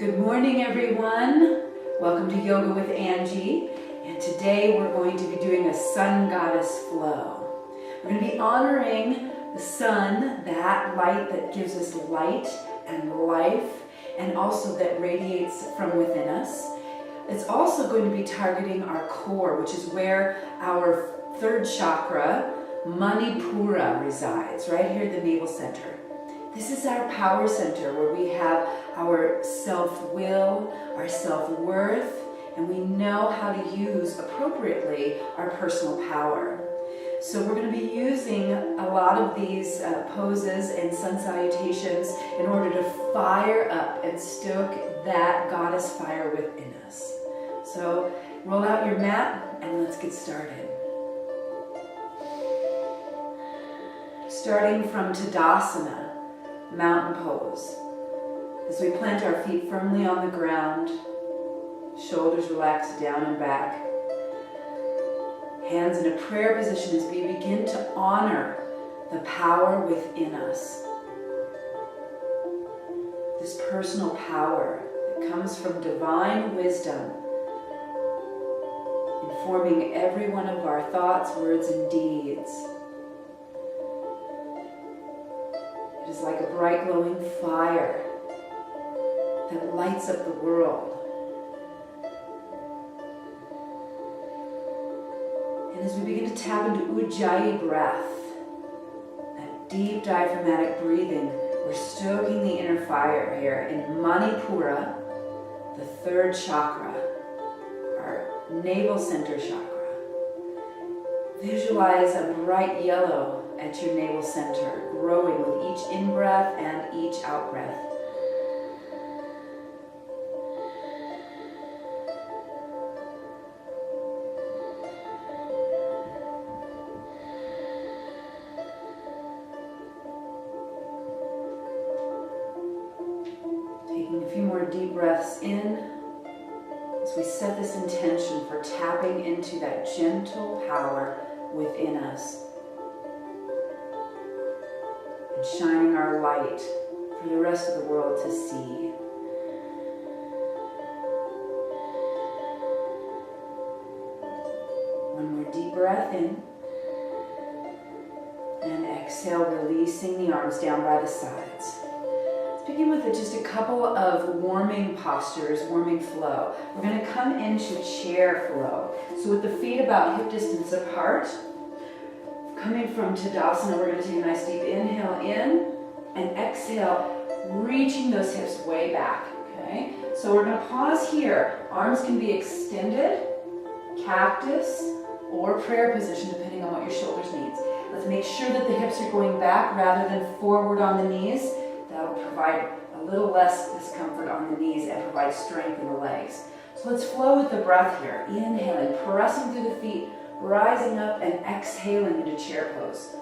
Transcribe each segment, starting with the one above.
Good morning, everyone. Welcome to Yoga with Angie. And today we're going to be doing a sun goddess flow. We're going to be honoring the sun, that light that gives us light and life, and also that radiates from within us. It's also going to be targeting our core, which is where our third chakra, Manipura, resides, right here in the navel center. This is our power center where we have our self-will, our self-worth, and we know how to use appropriately our personal power. So we're going to be using a lot of these poses and sun salutations in order to fire up and stoke that goddess fire within us. So roll out your mat and let's get started. Starting from Tadasana, mountain pose. As we plant our feet firmly on the ground, shoulders relaxed down and back. Hands in a prayer position as we begin to honor the power within us. This personal power that comes from divine wisdom, informing every one of our thoughts, words, and deeds. It is like a bright glowing fire that lights up the world. And as we begin to tap into Ujjayi breath, that deep diaphragmatic breathing, we're stoking the inner fire here in Manipura, the third chakra, our navel center chakra. Visualize a bright yellow at your navel center, growing with each in-breath and each out-breath. Taking a few more deep breaths in as we set this intention for tapping into that gentle power within us. And shining our light for the rest of the world to see. One more deep breath in. And exhale, releasing the arms down by the sides. Let's begin with just a couple of warming postures, warming flow. We're going to come into chair flow. So with the feet about hip distance apart, coming from Tadasana, we're going to take a nice deep inhale in and exhale, reaching those hips way back, okay? So we're going to pause here. Arms can be extended, cactus, or prayer position, depending on what your shoulders needs. Let's make sure that the hips are going back rather than forward on the knees. That'll provide a little less discomfort on the knees and provide strength in the legs. So let's flow with the breath here. Inhaling, pressing through the feet, rising up and exhaling into chair pose.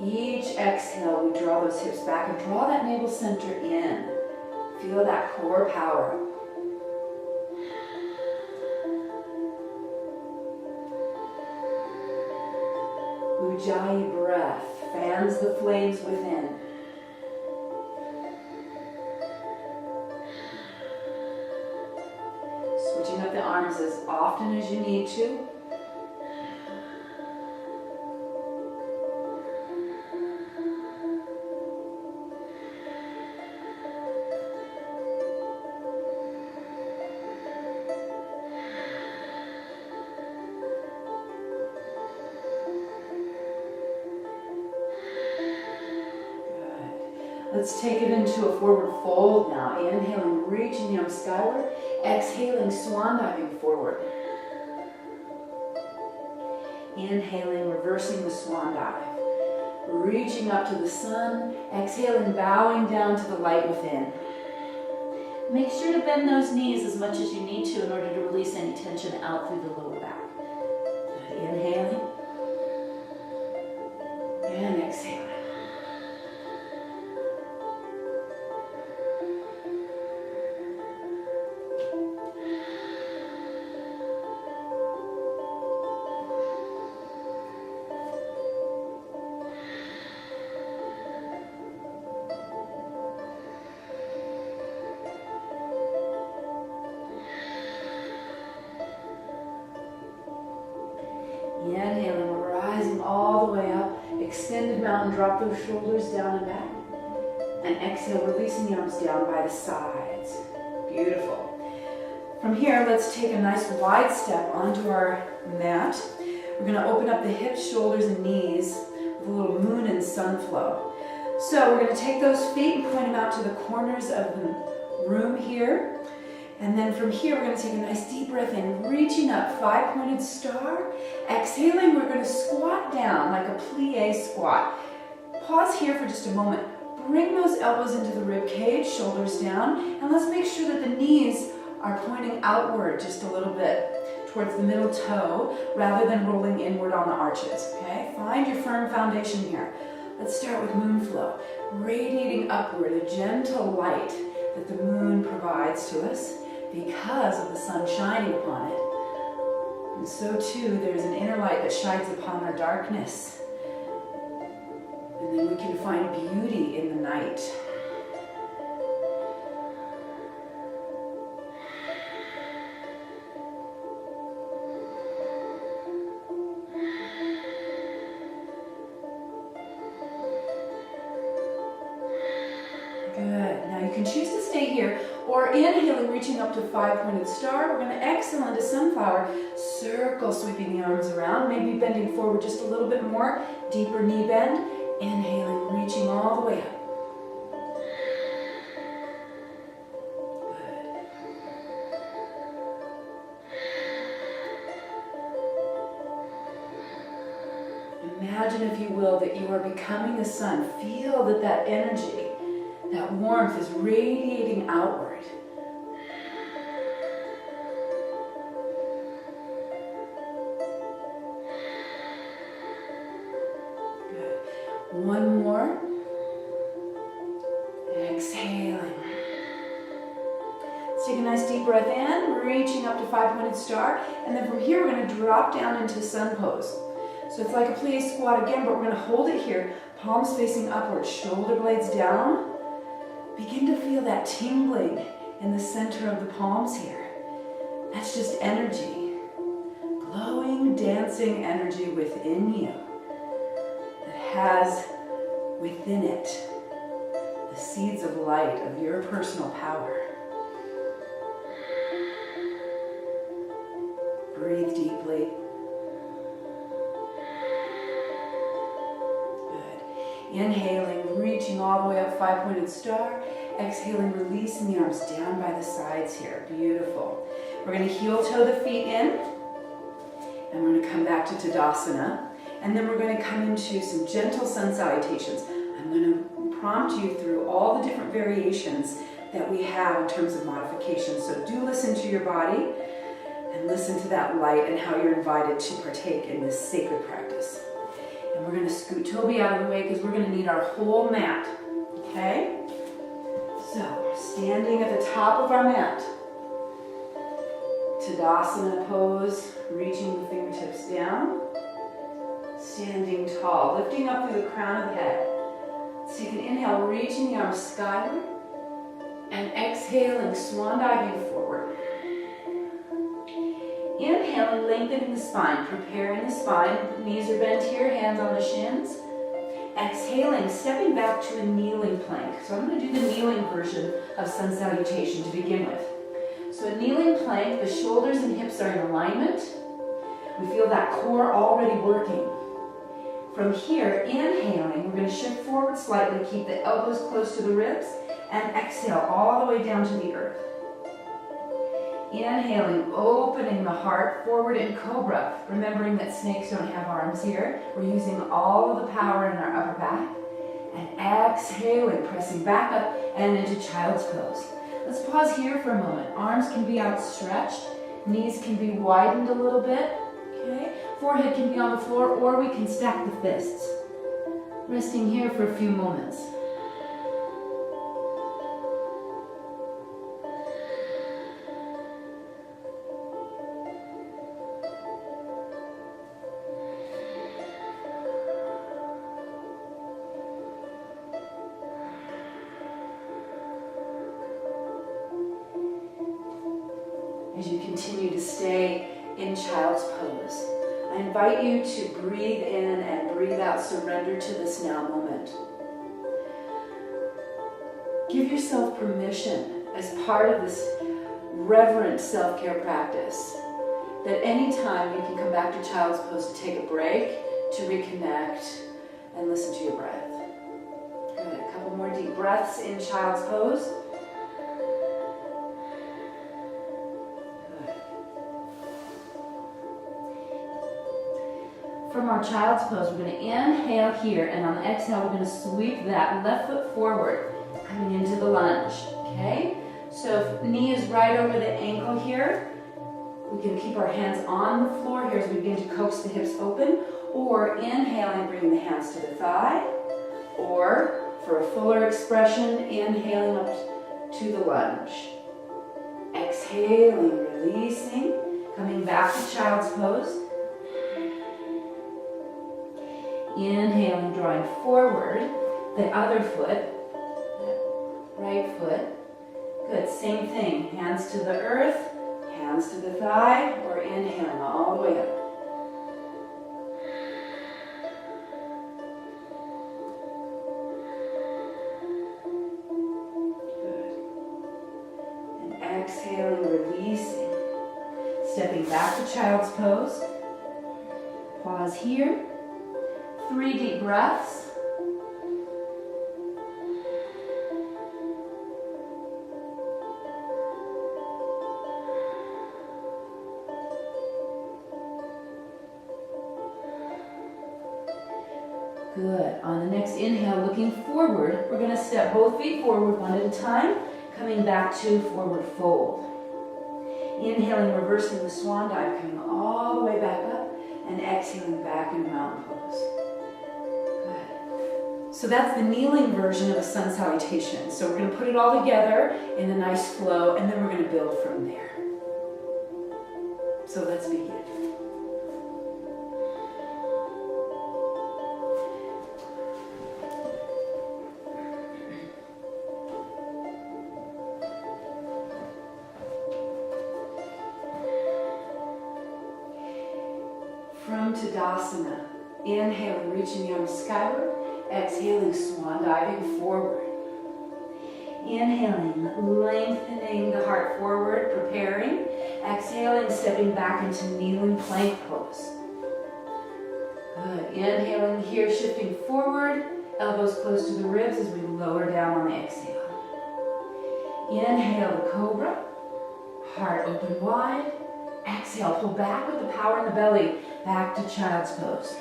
Each exhale, we draw those hips back and draw that navel center in. Feel that core power. Ujjayi breath fans the flames within. Switching up the arms as often as you need to. Let's take it into a forward fold now. Inhaling, reaching the arms skyward. Exhaling, swan diving forward. Inhaling, reversing the swan dive. Reaching up to the sun. Exhaling, bowing down to the light within. Make sure to bend those knees as much as you need to in order to release any tension out through the lower back. Inhaling. And exhaling. Extended mountain, drop those shoulders down and back. And exhale, releasing the arms down by the sides. Beautiful. From here, let's take a nice wide step onto our mat. We're going to open up the hips, shoulders, and knees with a little moon and sun flow. So we're going to take those feet and point them out to the corners of the room here. And then from here, we're going to take a nice deep breath in, reaching up, 5-pointed star. Exhaling, we're going to squat down like a plie squat. Pause here for just a moment. Bring those elbows into the rib cage, shoulders down, and let's make sure that the knees are pointing outward just a little bit towards the middle toe rather than rolling inward on the arches, okay? Find your firm foundation here. Let's start with moon flow, radiating upward, a gentle light that the moon provides to us because of the sun shining upon it. And so too, there's an inner light that shines upon our darkness. And then we can find beauty in the night. Good. Now you can choose to stay here or inhaling, reaching up to 5-pointed star. We're going to exhale into sunflower, circle, sweeping the arms around, maybe bending forward just a little bit more, deeper knee bend. Inhaling, reaching all the way up. Good. Imagine, if you will, that you are becoming the sun. Feel that that energy, that warmth is radiating outward. One more. Exhaling. Let's take a nice deep breath in, reaching up to 5-pointed star. And then from here, we're going to drop down into sun pose. So it's like a plie squat again, but we're going to hold it here. Palms facing upward, shoulder blades down. Begin to feel that tingling in the center of the palms here. That's just energy. Glowing, dancing energy within you. Has within it the seeds of light of your personal power. Breathe deeply. Good. Inhaling, reaching all the way up, 5-pointed star. Exhaling, releasing the arms down by the sides here. Beautiful. We're going to heel toe the feet in, and we're going to come back to Tadasana. And then we're going to come into some gentle sun salutations. I'm going to prompt you through all the different variations that we have in terms of modifications. So do listen to your body and listen to that light and how you're invited to partake in this sacred practice. And we're going to scoot Toby out of the way because we're going to need our whole mat. Okay? So, standing at the top of our mat. Tadasana pose, reaching the fingertips down. Standing tall, lifting up through the crown of the head. Let's take an inhale, reaching the arms skyward, and exhaling, swan diving forward. Inhaling, lengthening the spine, preparing the spine. Knees are bent here, hands on the shins. Exhaling, stepping back to a kneeling plank. So I'm going to do the kneeling version of sun salutation to begin with. So a kneeling plank, the shoulders and hips are in alignment. We feel that core already working. From here, inhaling, we're going to shift forward slightly, keep the elbows close to the ribs, and exhale all the way down to the earth. Inhaling, opening the heart forward in cobra, remembering that snakes don't have arms here. We're using all of the power in our upper back. And exhaling, pressing back up and into child's pose. Let's pause here for a moment. Arms can be outstretched, knees can be widened a little bit. Okay? Forehead can be on the floor, or we can stack the fists. Resting here for a few moments. As you continue to stay in child's pose, I invite you to breathe in and breathe out. Surrender to this now moment. Give yourself permission as part of this reverent self-care practice that anytime you can come back to child's pose to take a break, to reconnect, and listen to your breath. Good. A couple more deep breaths in child's pose. Good. From our child's pose, we're going to inhale here, and on the exhale, we're going to sweep that left foot forward, coming into the lunge. Okay? So if knee is right over the ankle here, we can keep our hands on the floor here as we begin to coax the hips open, or inhaling, bringing the hands to the thigh, or for a fuller expression, inhaling up to the lunge. Exhaling, releasing, coming back to child's pose. Inhaling, drawing forward the other foot, right foot. Good, same thing, hands to the earth, hands to the thigh, or inhaling all the way up. Good. And exhaling, releasing. Stepping back to child's pose. Pause here. 3 deep breaths. Good. On the next inhale, looking forward, we're going to step both feet forward one at a time, coming back to forward fold. Inhaling, reversing the swan dive, coming all the way back up, and exhaling back into mountain pose. Good. So that's the kneeling version of a sun salutation. So we're going to put it all together in a nice flow, and then we're going to build from there. So let's begin. From Tadasana, inhaling, reaching the arms skyward, exhaling, swan diving forward. Inhaling, lengthening the heart forward, preparing. Exhaling, stepping back into kneeling plank pose. Good. Inhaling here, shifting forward, elbows close to the ribs as we lower down on the exhale. Inhale, the cobra, heart open wide. Exhale, pull back with the power in the belly, back to child's pose.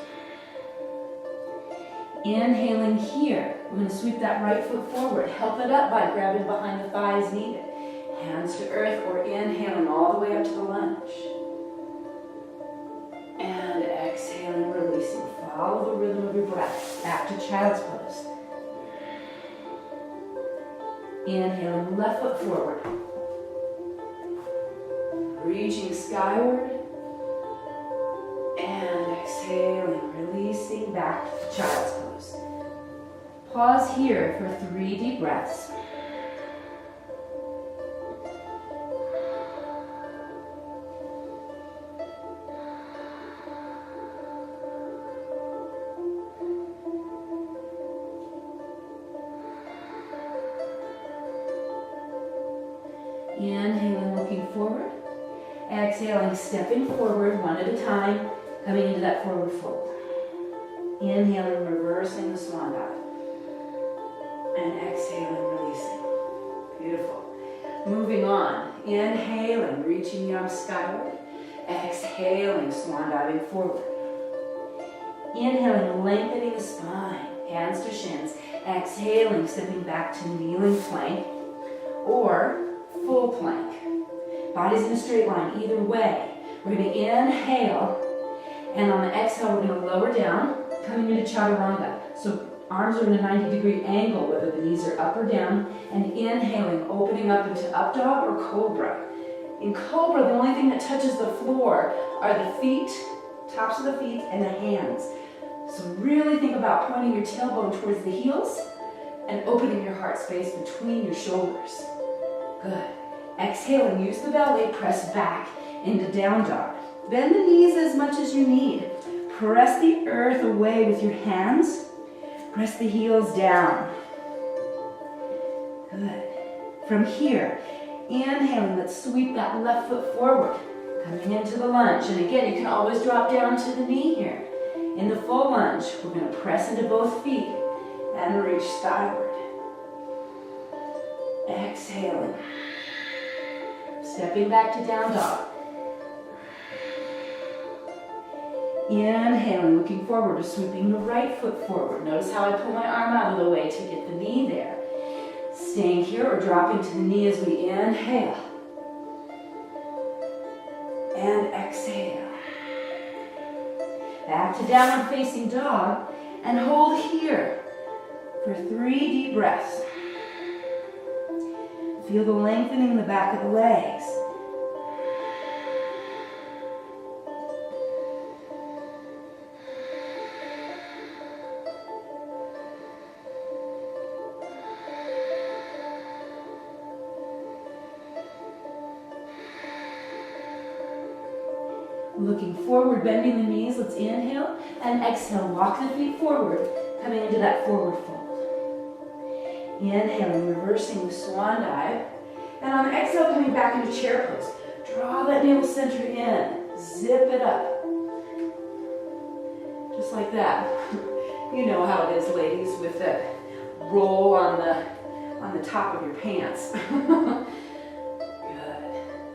Inhaling here, we're going to sweep that right foot forward. Help it up by grabbing behind the thigh as needed. Hands to earth, or inhaling all the way up to the lunge. And exhaling, releasing. Follow the rhythm of your breath, back to child's pose. Inhaling, left foot forward. Reaching skyward, and exhaling, releasing back to child's pose. Pause here for 3 deep breaths. Inhaling, looking forward. Exhaling, stepping forward one at a time, coming into that forward fold. Inhaling, reversing the swan dive. And exhaling, releasing. Beautiful. Moving on. Inhaling, reaching the arms skyward. Exhaling, swan diving forward. Inhaling, lengthening the spine, hands to shins. Exhaling, stepping back to kneeling plank or full plank. Body's in a straight line, either way. We're going to inhale, and on the exhale, we're going to lower down, coming into chaturanga. So arms are in a 90-degree angle, whether the knees are up or down, and inhaling, opening up into up dog or cobra. In cobra, the only thing that touches the floor are the feet, tops of the feet, and the hands. So really think about pointing your tailbone towards the heels and opening your heart space between your shoulders. Good. Exhaling, use the belly, press back into down dog. Bend the knees as much as you need. Press the earth away with your hands. Press the heels down. Good. From here, inhaling, let's sweep that left foot forward, coming into the lunge. And again, you can always drop down to the knee here. In the full lunge, we're going to press into both feet and reach skyward. Exhaling. Stepping back to down dog. Inhaling, looking forward to sweeping the right foot forward. Notice how I pull my arm out of the way to get the knee there. Staying here or dropping to the knee as we inhale. And exhale. Back to downward facing dog and hold here for 3 deep breaths. Feel the lengthening in the back of the legs. Looking forward, bending the knees, let's inhale and exhale. Walk the feet forward, coming into that forward fold. Inhaling, reversing the swan dive. And on the exhale, coming back into chair pose. Draw that navel center in. Zip it up. Just like that. You know how it is, ladies, with the roll on the top of your pants. Good.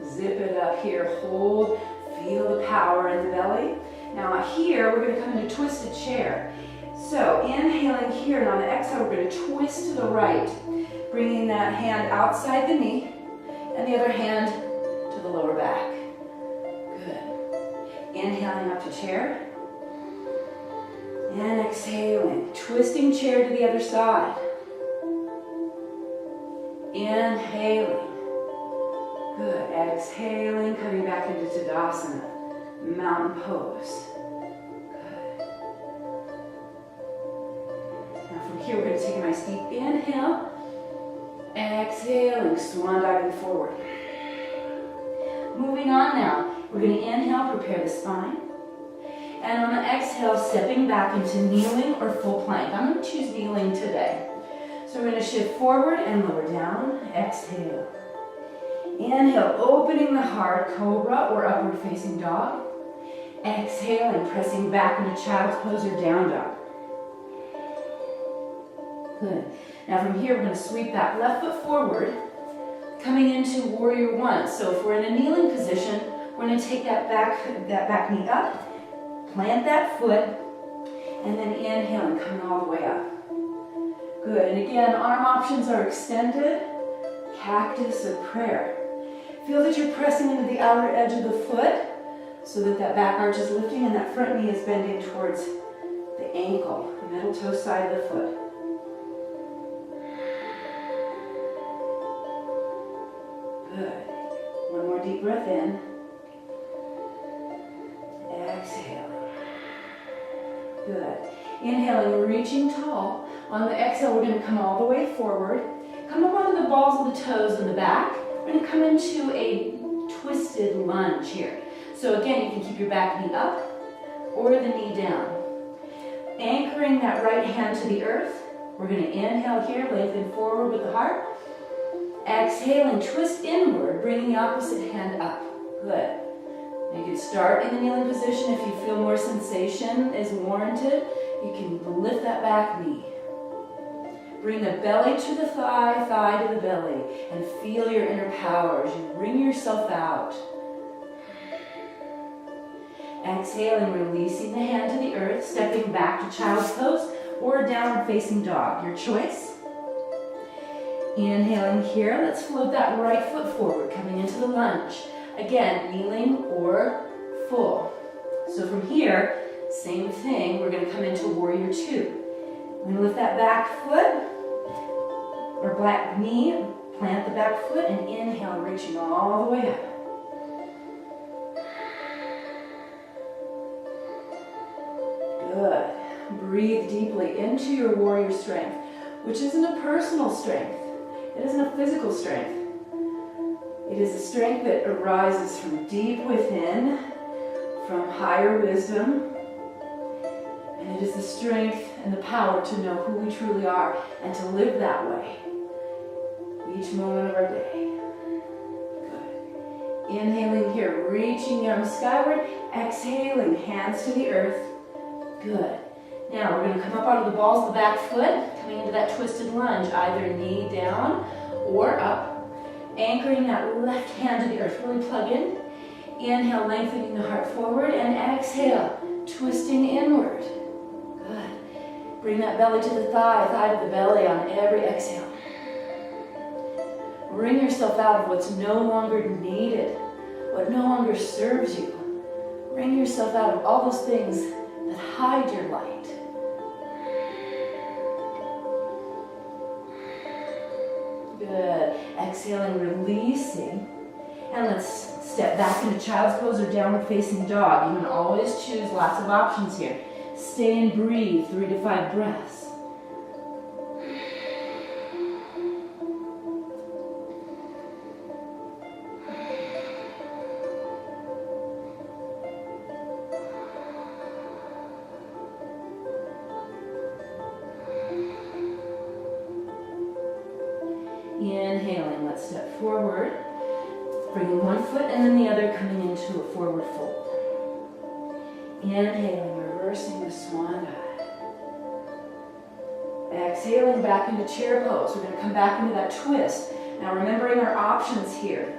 Zip it up here. Hold. Feel the power in the belly. Now here, we're going to come into twisted chair. So inhaling here, and on the exhale, we're going to twist to the right, bringing that hand outside the knee, and the other hand to the lower back. Good. Inhaling up to chair, and exhaling, twisting chair to the other side. Inhaling. Good. Exhaling, coming back into Tadasana, mountain pose. Good. Now from here, we're going to take a nice deep inhale. Exhaling, swan diving forward. Moving on now, we're going to inhale, prepare the spine. And on the exhale, stepping back into kneeling or full plank. I'm going to choose kneeling today. So we're going to shift forward and lower down. Exhale. Inhale, opening the heart, cobra or upward facing dog. Exhaling, pressing back into child's pose or down dog. Good. Now from here, we're going to sweep that left foot forward, coming into warrior one. So if we're in a kneeling position, we're going to take that back knee up, plant that foot, and then inhaling, coming all the way up. Good. And again, arm options are extended, cactus or prayer. Feel that you're pressing into the outer edge of the foot so that that back arch is lifting and that front knee is bending towards the ankle, the middle toe side of the foot. Good. One more deep breath in. Exhale. Good. Inhaling, reaching tall. On the exhale, we're going to come all the way forward. Come up onto the balls of the toes in the back. We're going to come into a twisted lunge here. So again, you can keep your back knee up or the knee down. Anchoring that right hand to the earth. We're going to inhale here, lengthen forward with the heart. Exhaling, twist inward, bringing the opposite hand up. Good. You can start in the kneeling position. If you feel more sensation is warranted, you can lift that back knee. Bring the belly to the thigh, thigh to the belly, and feel your inner power as you bring yourself out. Exhaling, releasing the hand to the earth, stepping back to child's pose or downward facing dog, your choice. Inhaling here, let's float that right foot forward, coming into the lunge. Again, kneeling or full. So from here, same thing, we're going to come into warrior two. We're going to lift that back foot or back knee, plant the back foot, and inhale, reaching all the way up. Good. Breathe deeply into your warrior strength, which isn't a personal strength. It isn't a physical strength. It is a strength that arises from deep within, from higher wisdom. And it is the strength and the power to know who we truly are and to live that way each moment of our day. Good. Inhaling here, reaching the arms skyward. Exhaling, hands to the earth. Good. Now we're going to come up onto the balls of the back foot, coming into that twisted lunge, either knee down or up. Anchoring that left hand to the earth, really plug in. Inhale, lengthening the heart forward, and exhale, twisting inward. Good. Bring that belly to the thigh, thigh to the belly on every exhale. Bring yourself out of what's no longer needed, what no longer serves you. Bring yourself out of all those things that hide your light. Good. Exhaling, releasing. And let's step back into child's pose or downward facing dog. You can always choose lots of options here. Stay and breathe 3 to 5 breaths. Inhaling, let's step forward. Bringing one foot and then the other coming into a forward fold. Inhaling, reversing the swan dive. Exhaling back into chair pose. We're going to come back into that twist. Now remembering our options here.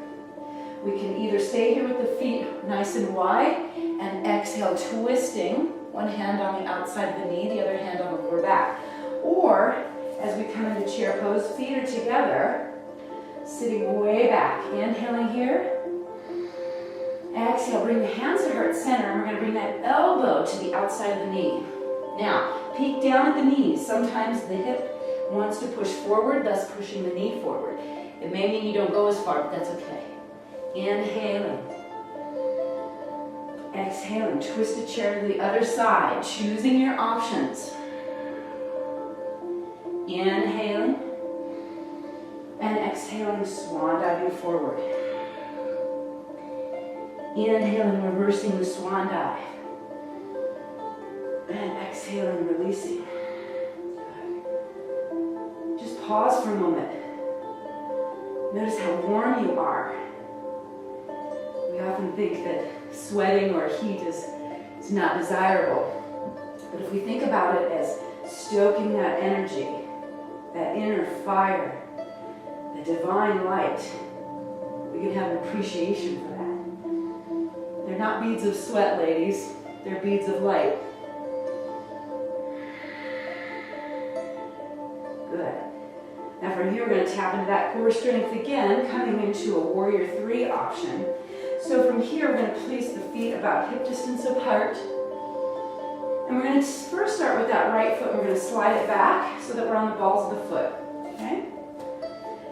We can either stay here with the feet nice and wide and exhale, twisting. One hand on the outside of the knee, the other hand on the lower back. Or, as we come into chair pose, feet are together, sitting way back. Inhaling here. Exhale, bring the hands to heart center, and we're going to bring that elbow to the outside of the knee. Now, peek down at the knees. Sometimes the hip wants to push forward, thus pushing the knee forward. It may mean you don't go as far, but that's okay. Inhaling. Exhaling, twist a chair to the other side, choosing your options. Inhaling. And exhaling, swan diving forward. Inhaling, reversing the swan dive. And exhaling, releasing. Good. Just pause for a moment. Notice how warm you are. We often think that sweating or heat is not desirable. But if we think about it as stoking that energy, that inner fire, the divine light, we can have an appreciation for that. They're not beads of sweat, ladies. They're beads of light. Good. Now from here, we're going to tap into that core strength again, coming into a warrior 3 option. So from here, we're going to place the feet about hip distance apart. And we're going to first start with that right foot. We're going to slide it back so that we're on the balls of the foot. Okay?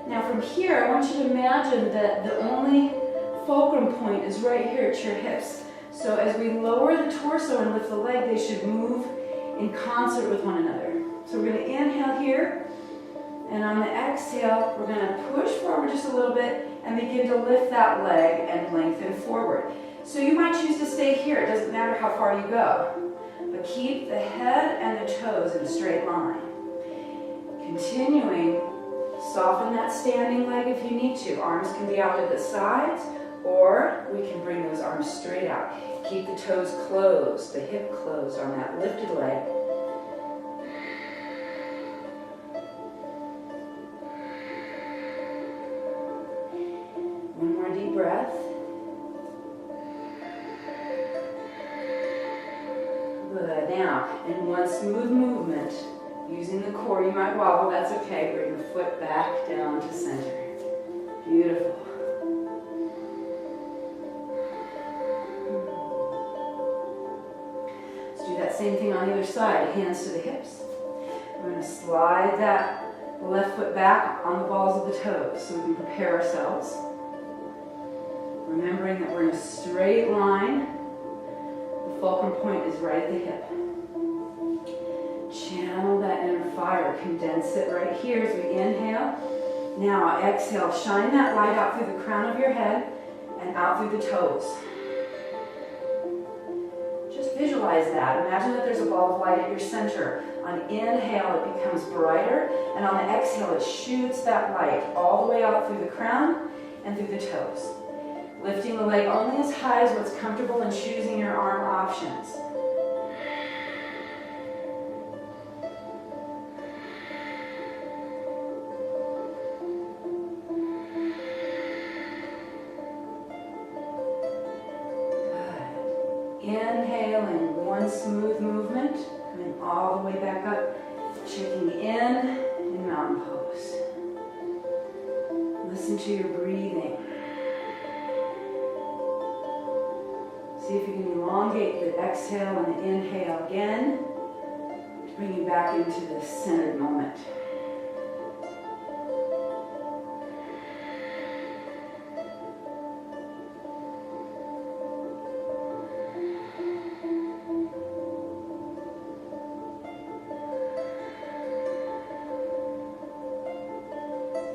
Now from here, I want you to imagine that the only fulcrum point is right here at your hips. So as we lower the torso and lift the leg, they should move in concert with one another. So we're going to inhale here, and on the exhale, we're going to push forward just a little bit and begin to lift that leg and lengthen forward. So you might choose to stay here. It doesn't matter how far you go, but keep the head and the toes in a straight line. Continuing, soften that standing leg if you need to. Arms can be out at the sides, or we can bring those arms straight out. Keep the toes closed, the hip closed on that lifted leg. One more deep breath. Good. Now, in one smooth movement, using the core, you might wobble, that's okay. Bring the foot back down to center. Beautiful. Let's do that same thing on the other side. Hands to the hips. We're going to slide that left foot back on the balls of the toes so we can prepare ourselves. Remembering that we're in a straight line. The fulcrum point is right at the hip. Channel that inner fire. Condense it right here as we inhale. Now exhale. Shine that light out through the crown of your head and out through the toes. visualize that. Imagine that there's a ball of light at your center. On inhale, it becomes brighter, and on the exhale, it shoots that light all the way out through the crown and through the toes. Lifting the leg only as high as what's comfortable and choosing your arm options. Inhaling, one smooth movement, coming all the way back up, checking in mountain pose. Listen to your breathing. See if you can elongate the exhale and the inhale again to bring you back into the centered moment.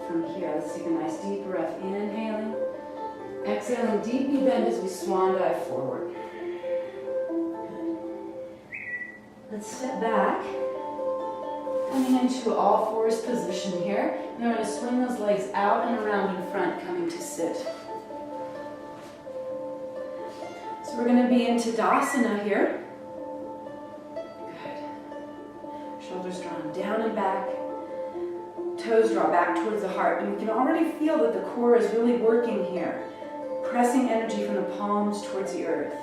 From here, let's take a nice deep breath, inhaling. Exhaling, deeply bend as we swan dive forward. Good. Let's step back, coming into all fours position here. And we're going to swing those legs out and around in front, coming to sit. So we're going to be in Tadasana here. Good. Shoulders drawn down and back. Toes draw back towards the heart. And you can already feel that the core is really working here. Pressing energy from the palms towards the earth.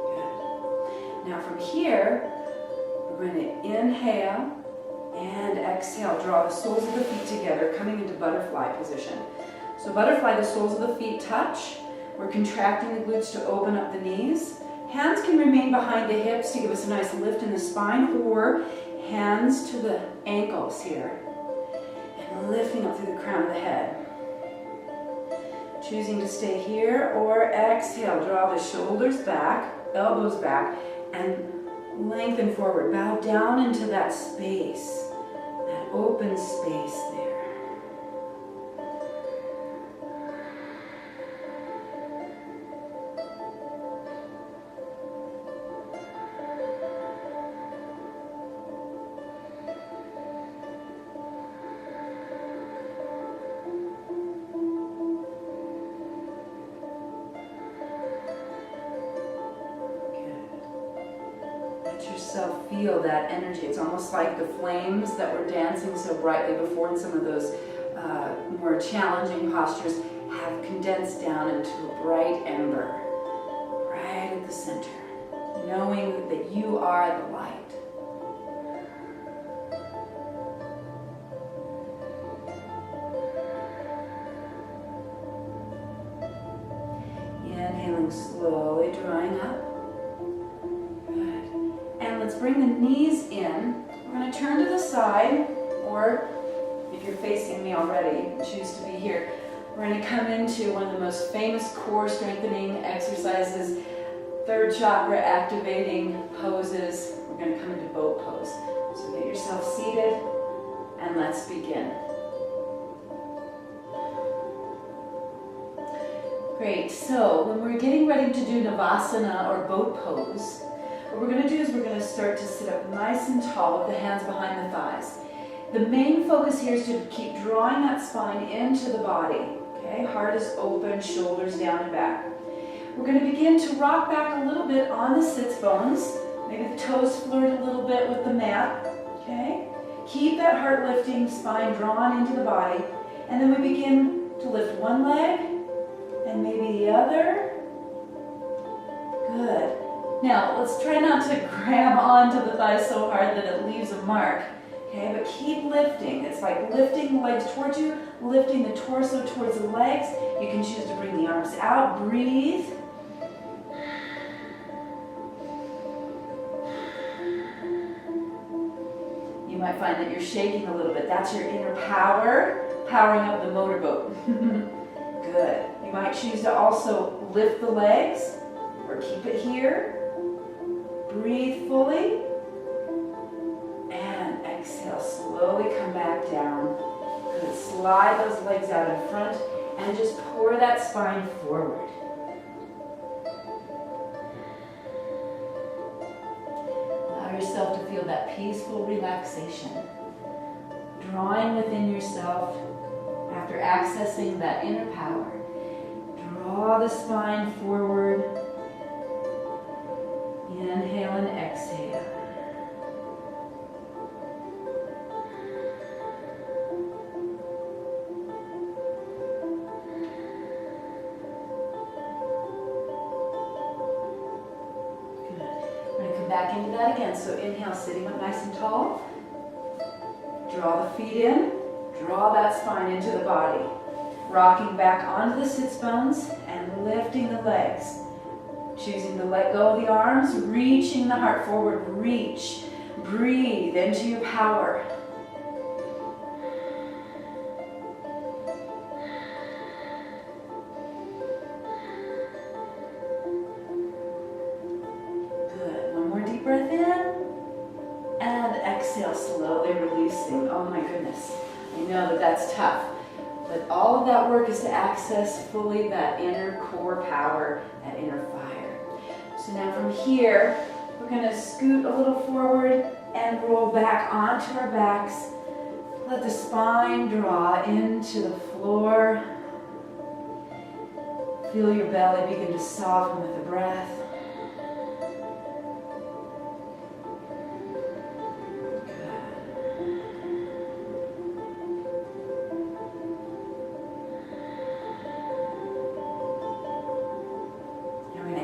Good. Now from here, we're going to inhale and exhale. Draw the soles of the feet together, coming into butterfly position. So butterfly, the soles of the feet touch. We're contracting the glutes to open up the knees. Hands can remain behind the hips to give us a nice lift in the spine, or hands to the ankles here. And lifting up through the crown of the head. Choosing to stay here or exhale. Draw the shoulders back, elbows back, and lengthen forward. Bow down into that space, that open space there. Yourself feel that energy. It's almost like the flames that were dancing so brightly before in some of those more challenging postures have condensed down into a bright ember right at the center, knowing that you are the light. Inhaling slowly, drawing up. Let's bring the knees in. We're going to turn to the side, or if you're facing me already, you can choose to be here. We're going to come into one of the most famous core strengthening exercises, third chakra activating poses. We're going to come into boat pose. So get yourself seated and let's begin. Great, so when we're getting ready to do Navasana or boat pose, what we're going to do is we're going to start to sit up nice and tall with the hands behind the thighs. The main focus here is to keep drawing that spine into the body. Okay, heart is open, shoulders down and back. We're going to begin to rock back a little bit on the sits bones. Maybe the toes flirt a little bit with the mat. Okay, keep that heart lifting, spine drawn into the body. And then we begin to lift one leg and maybe the other. Good. Now, let's try not to grab onto the thighs so hard that it leaves a mark, okay? But keep lifting. It's like lifting the legs towards you, lifting the torso towards the legs. You can choose to bring the arms out. Breathe. You might find that you're shaking a little bit. That's your inner power, powering up the motorboat. Good. You might choose to also lift the legs or keep it here. Breathe fully and exhale slowly. slide those legs out in front and just pour that spine forward. Allow yourself to feel that peaceful relaxation. Drawing within yourself after accessing that inner power. Draw the spine forward. Inhale and exhale. Back into that again. So inhale, sitting up nice and tall. Draw the feet in. Draw that spine into the body. Rocking back onto the sits bones and lifting the legs. Choosing to let go of the arms, reaching the heart forward. Reach. Breathe into your power. Breath in and exhale, slowly releasing. Oh my goodness, I know that that's tough, but all of that work is to access fully that inner core power, that inner fire. So now from here, we're going to scoot a little forward and roll back onto our backs. Let the spine draw into the floor. Feel your belly begin to soften with the breath.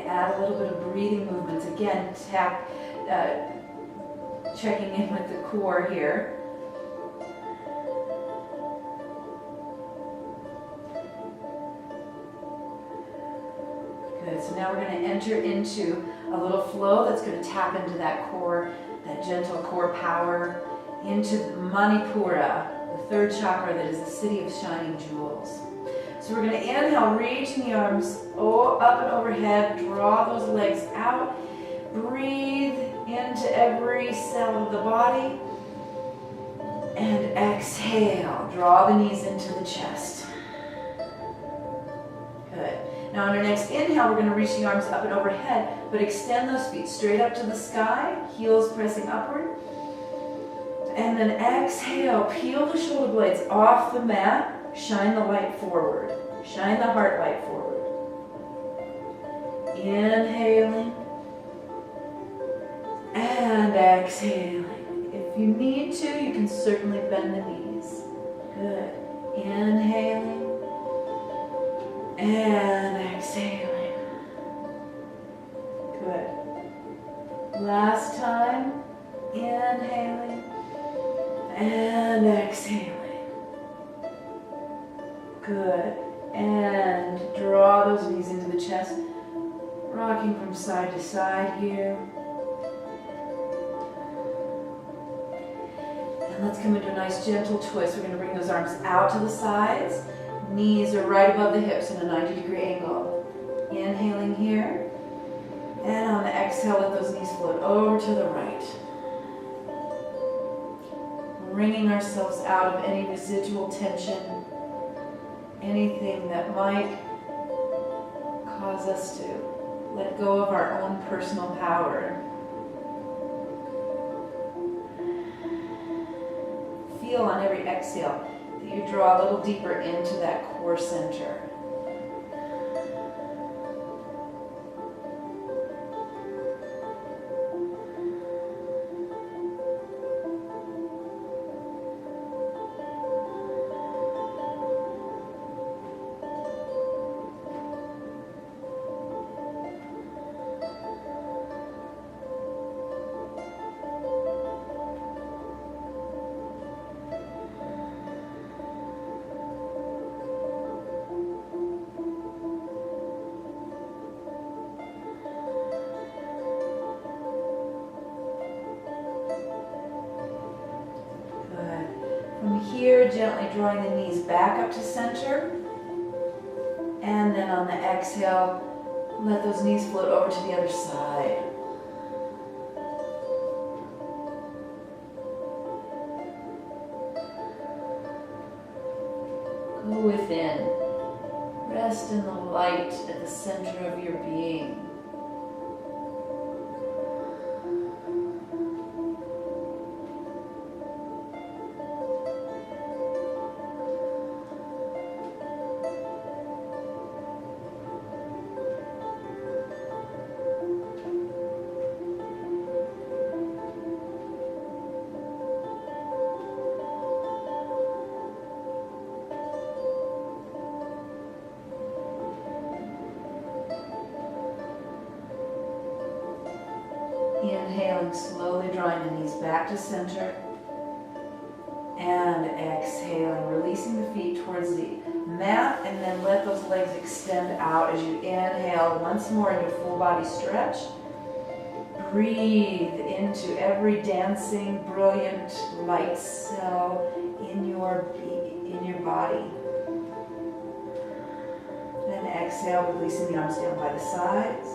Add a little bit of breathing movements. Again, checking in with the core here. Good. So now we're going to enter into a little flow that's going to tap into that core, that gentle core power, into Manipura, the third chakra that is the city of shining jewels. So we're going to inhale, reaching the arms up and overhead, draw those legs out, breathe into every cell of the body, and exhale, draw the knees into the chest. Good. Now on our next inhale, we're going to reach the arms up and overhead, but extend those feet straight up to the sky, heels pressing upward. And then exhale, peel the shoulder blades off the mat. Shine the light forward. Shine the heart light forward. Inhaling and exhaling. If you need to, you can certainly bend the knees. Good. Inhaling and exhaling. Good. Last time. Inhaling and exhaling. Good. And draw those knees into the chest, rocking from side to side here. And let's come into a nice gentle twist. We're going to bring those arms out to the sides. Knees are right above the hips in a 90-degree angle. Inhaling here. And on the exhale, let those knees float over to the right. Wringing ourselves out of any residual tension. Anything that might cause us to let go of our own personal power. Feel on every exhale that you draw a little deeper into that core center. Here, gently drawing the knees back up to center. And then on the exhale, let those knees float over to the other side. within. Rest in the light at the center of your being. Inhaling, slowly drawing the knees back to center. And exhaling, releasing the feet towards the mat, and then let those legs extend out as you inhale once more into full body stretch. Breathe into every dancing, brilliant light cell in your body. Then exhale, releasing the arms down by the sides.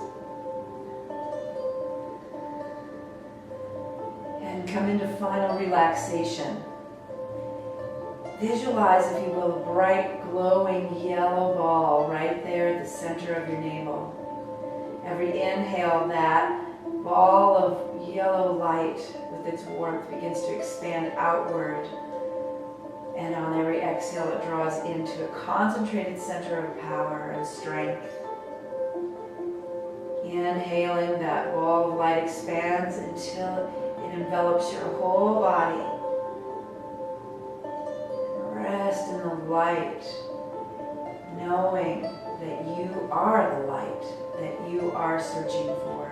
And come into final relaxation. Visualize, if you will, a bright, glowing yellow ball right there at the center of your navel. Every inhale, that ball of yellow light with its warmth begins to expand outward. And on every exhale, it draws into a concentrated center of power and strength. Inhaling, that ball of light expands until it envelops your whole body. Rest in the light, knowing that you are the light that you are searching for.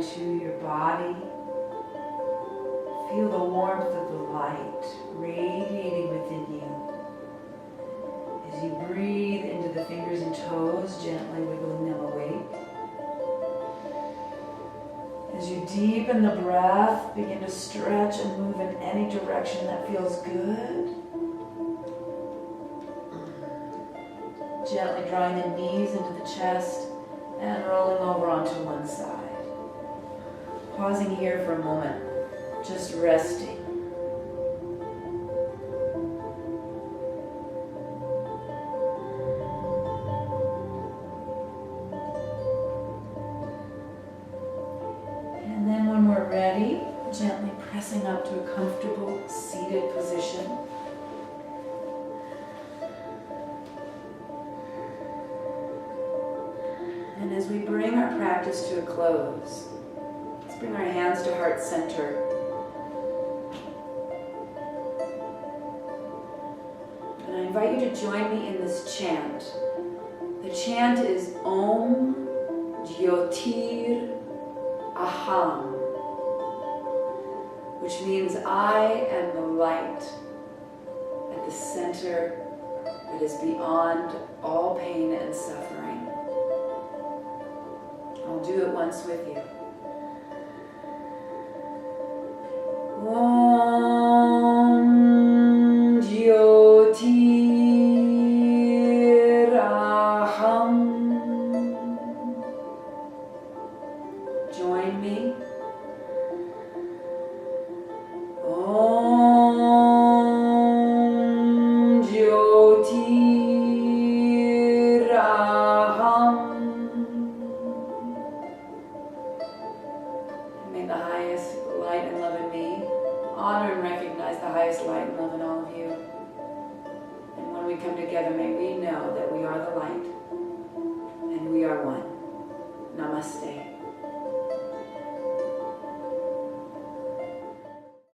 into your body. Feel the warmth of the light radiating within you. As you breathe into the fingers and toes, gently wiggling them awake. As you deepen the breath, begin to stretch and move in any direction that feels good. Gently drawing the knees into the chest and rolling over onto one side. Pausing here for a moment, just resting. And then when we're ready, gently pressing up to a comfortable seated position. And as we bring our practice to a close, let's bring our hands to heart center. And I invite you to join me in this chant. The chant is Om Jyotir Aham, which means I am the light at the center that is beyond all pain and suffering. I'll do it once with you. Om Jyotir Aham. Join me. Om Jyotir Aham. May the highest light and love in me honor and recognize the highest light and love in all of you. And when we come together, may we know that we are the light and we are one. Namaste.